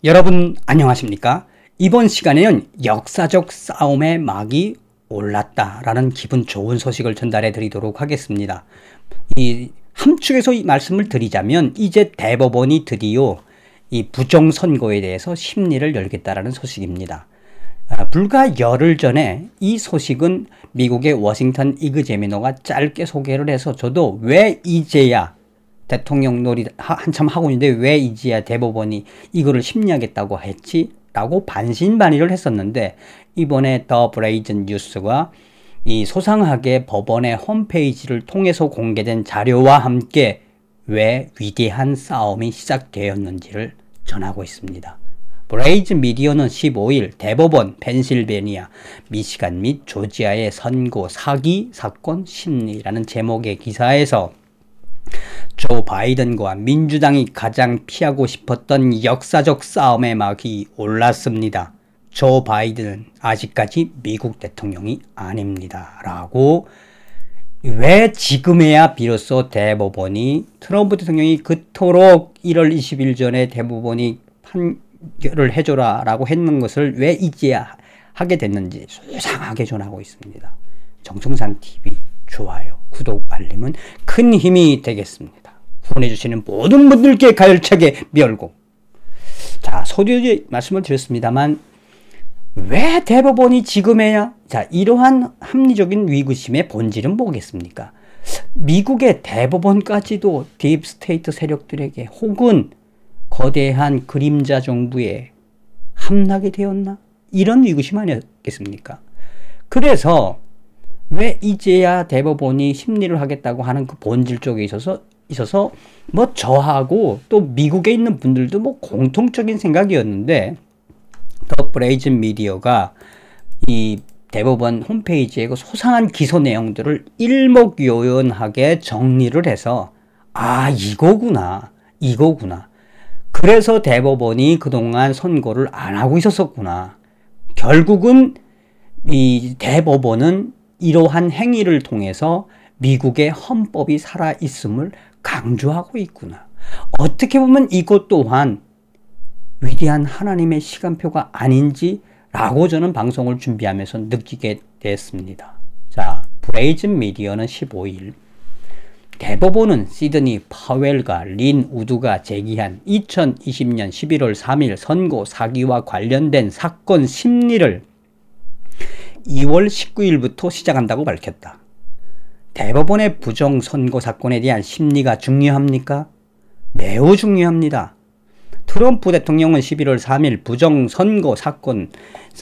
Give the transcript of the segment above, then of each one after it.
여러분 안녕하십니까? 이번 시간에는 역사적 싸움의 막이 올랐다라는 기분 좋은 소식을 전달해 드리도록 하겠습니다. 이 함축에서 이 말씀을 드리자면 이제 대법원이 드디어 이 부정선거에 대해서 심리를 열겠다라는 소식입니다. 불과 열흘 전에 이 소식은 미국의 워싱턴 이그제미너가 짧게 소개를 해서 저도 왜 이제야 대통령 놀이 한참 하고 있는데 왜 이제야 대법원이 이거를 심리하겠다고 했지? 라고 반신반의를 했었는데, 이번에 더 브레이즌 뉴스가 이 소상하게 법원의 홈페이지를 통해서 공개된 자료와 함께 왜 위대한 싸움이 시작되었는지를 전하고 있습니다. 브레이즈 미디어는 15일 대법원 펜실베니아, 미시간 및 조지아의 선거 사기 사건 심리라는 제목의 기사에서 조 바이든과 민주당이 가장 피하고 싶었던 역사적 싸움의 막이 올랐습니다. 조 바이든은 아직까지 미국 대통령이 아닙니다. 라고, 왜 지금에야 비로소 대법원이, 트럼프 대통령이 그토록 1월 20일 전에 대법원이 판결을 해줘라 라고 했는 것을 왜 이제야 하게 됐는지 수상하게 전하고 있습니다. 정성산TV 좋아요, 구독, 알림은 큰 힘이 되겠습니다. 후원해주시는 모든 분들께 가열차게 멸고. 자, 서두에 말씀을 드렸습니다만 왜 대법원이 지금에야, 자, 이러한 합리적인 위구심의 본질은 뭐겠습니까? 미국의 대법원까지도 딥스테이트 세력들에게 혹은 거대한 그림자 정부에 함락이 되었나? 이런 위구심 아니었겠습니까? 그래서 왜 이제야 대법원이 심리를 하겠다고 하는 그 본질 쪽에 있어서 뭐 저하고 또 미국에 있는 분들도 뭐 공통적인 생각이었는데, 더 브레이즌 미디어가 이 대법원 홈페이지에 그 소상한 기소 내용들을 일목요연하게 정리를 해서 이거구나. 그래서 대법원이 그동안 선고를 안 하고 있었구나. 결국은 이 대법원은 이러한 행위를 통해서 미국의 헌법이 살아있음을 강조하고 있구나. 어떻게 보면 이것 또한 위대한 하나님의 시간표가 아닌지 라고 저는 방송을 준비하면서 느끼게 됐습니다. 자, 브레이즌 미디어는 15일 대법원은 시드니 파웰과 린 우드가 제기한 2020년 11월 3일 선거 사기와 관련된 사건 심리를 2월 19일부터 시작한다고 밝혔다. 대법원의 부정선거 사건에 대한 심리가 중요합니까? 매우 중요합니다. 트럼프 대통령은 11월 3일 부정선거 사건,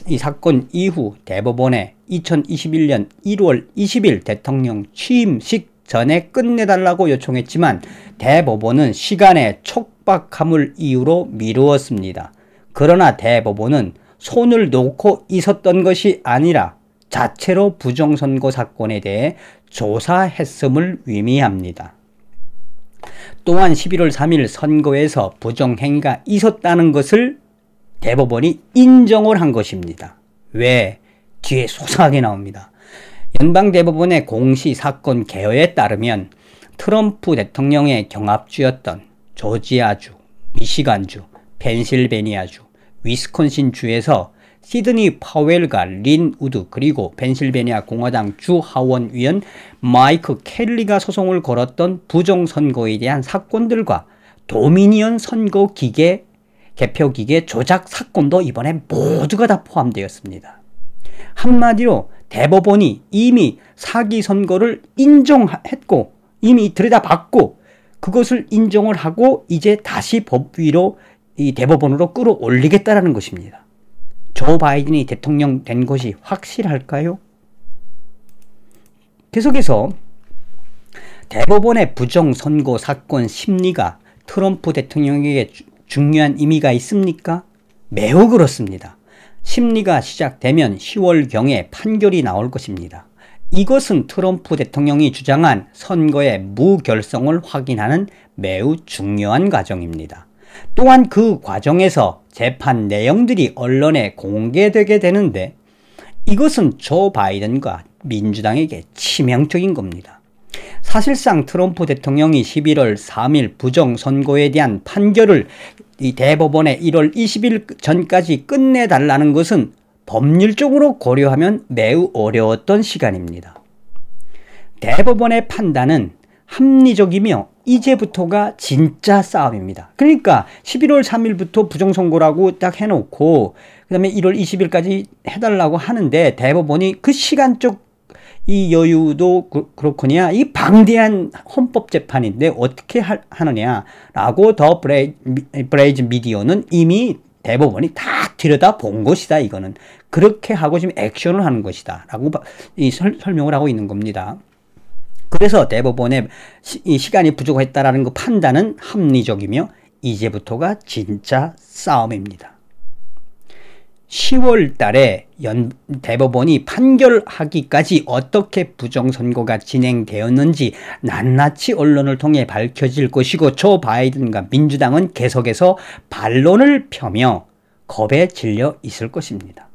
이 사건 이후 대법원에 2021년 1월 20일 대통령 취임식 전에 끝내달라고 요청했지만 대법원은 시간의 촉박함을 이유로 미루었습니다. 그러나 대법원은 손을 놓고 있었던 것이 아니라 자체로 부정선거 사건에 대해 조사했음을 의미합니다. 또한 11월 3일 선거에서 부정행위가 있었다는 것을 대법원이 인정을 한 것입니다. 왜? 뒤에 소상하게 나옵니다. 연방대법원의 공시 사건 개요에 따르면 트럼프 대통령의 경합주였던 조지아주, 미시간주, 펜실베니아주, 위스콘신주에서 시드니 파웰과 린 우드, 그리고 펜실베니아 공화당 주 하원의원 마이크 켈리가 소송을 걸었던 부정선거에 대한 사건들과 도미니언 선거기계 개표기계 조작 사건도 이번에 모두가 다 포함되었습니다. 한마디로 대법원이 이미 사기 선거를 인정했고 이미 들여다봤고 그것을 인정을 하고 이제 다시 법 위로 이 대법원으로 끌어올리겠다라는 것입니다. 조 바이든이 대통령 된 것이 확실할까요? 계속해서 대법원의 부정선거 사건 심리가 트럼프 대통령에게 중요한 의미가 있습니까? 매우 그렇습니다. 심리가 시작되면 10월경에 판결이 나올 것입니다. 이것은 트럼프 대통령이 주장한 선거의 무결성을 확인하는 매우 중요한 과정입니다. 또한 그 과정에서 재판 내용들이 언론에 공개되게 되는데, 이것은 조 바이든과 민주당에게 치명적인 겁니다. 사실상 트럼프 대통령이 11월 3일 부정선거에 대한 판결을 이 대법원에 1월 20일 전까지 끝내달라는 것은 법률적으로 고려하면 매우 어려웠던 시간입니다. 대법원의 판단은 합리적이며 이제부터가 진짜 싸움입니다. 그러니까 11월 3일부터 부정선거라고 딱 해놓고 그 다음에 1월 20일까지 해달라고 하는데 대법원이 그 시간적 이 여유도 그렇거냐, 이 방대한 헌법재판인데 어떻게 하느냐라고 더 브레이즈 미디어는 이미 대법원이 다 들여다 본 것이다. 이거는 그렇게 하고 지금 액션을 하는 것이다 라고 설명을 하고 있는 겁니다. 그래서 대법원의 이 시간이 부족했다라는 그 판단은 합리적이며 이제부터가 진짜 싸움입니다. 10월 달에 대법원이 판결하기까지 어떻게 부정선거가 진행되었는지 낱낱이 언론을 통해 밝혀질 것이고 조 바이든과 민주당은 계속해서 반론을 펴며 겁에 질려 있을 것입니다.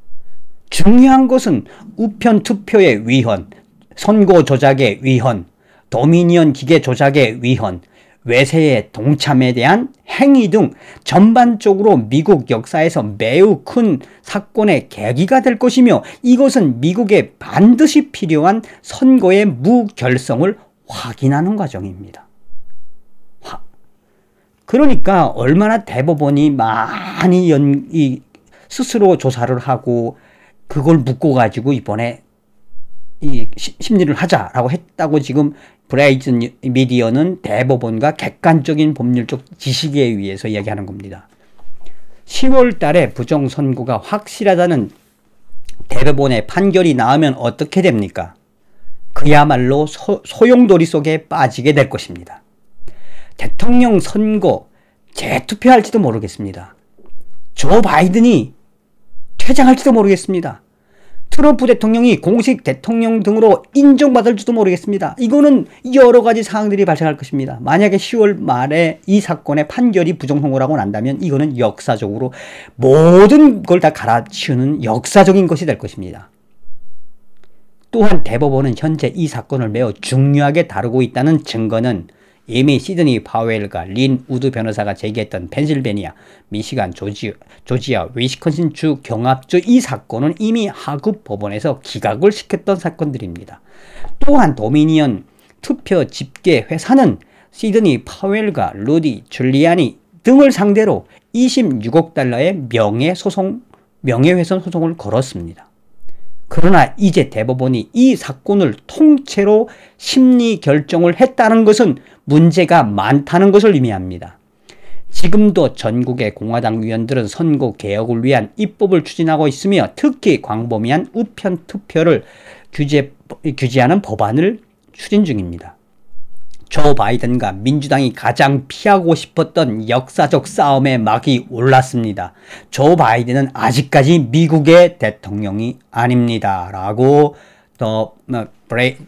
중요한 것은 우편 투표의 위헌, 선거 조작의 위헌, 도미니언 기계 조작의 위헌, 외세의 동참에 대한 행위 등 전반적으로 미국 역사에서 매우 큰 사건의 계기가 될 것이며 이것은 미국에 반드시 필요한 선거의 무결성을 확인하는 과정입니다. 그러니까 얼마나 대법원이 많이 스스로 조사를 하고 그걸 묶어가지고 이번에 이 심리를 하자라고 했다고 지금 브레이즈 미디어는 대법원과 객관적인 법률적 지식에 의해서 이야기하는 겁니다. 10월 달에 부정선거가 확실하다는 대법원의 판결이 나오면 어떻게 됩니까? 그야말로 소용돌이 속에 빠지게 될 것입니다. 대통령 선거 재투표할지도 모르겠습니다. 조 바이든이 퇴장할지도 모르겠습니다. 트럼프 대통령이 공식 대통령 등으로 인정받을지도 모르겠습니다. 이거는 여러 가지 사항들이 발생할 것입니다. 만약에 10월 말에 이 사건의 판결이 부정선거라고 난다면 이거는 역사적으로 모든 걸 다 갈아치우는 역사적인 것이 될 것입니다. 또한 대법원은 현재 이 사건을 매우 중요하게 다루고 있다는 증거는 이미 시드니 파웰과 린 우드 변호사가 제기했던 펜실베니아, 미시간, 조지아, 위스콘신주 경합주 이 사건은 이미 하급 법원에서 기각을 시켰던 사건들입니다. 또한 도미니언 투표 집계 회사는 시드니 파웰과 루디 줄리아니 등을 상대로 26억 달러의 명예훼손 소송을 걸었습니다. 그러나 이제 대법원이 이 사건을 통째로 심리 결정을 했다는 것은 문제가 많다는 것을 의미합니다. 지금도 전국의 공화당 의원들은 선거 개혁을 위한 입법을 추진하고 있으며 특히 광범위한 우편 투표를 규제하는 법안을 추진 중입니다. 조 바이든과 민주당이 가장 피하고 싶었던 역사적 싸움의 막이 올랐습니다. 조 바이든은 아직까지 미국의 대통령이 아닙니다. 라고 더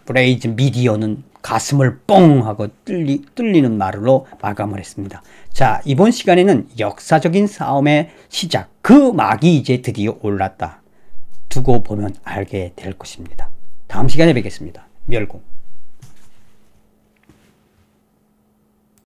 브레이즈 미디어는 가슴을 뻥 하고 뚫리는 말로 마감을 했습니다. 자, 이번 시간에는 역사적인 싸움의 시작, 그 막이 이제 드디어 올랐다. 두고 보면 알게 될 것입니다. 다음 시간에 뵙겠습니다. 멸공.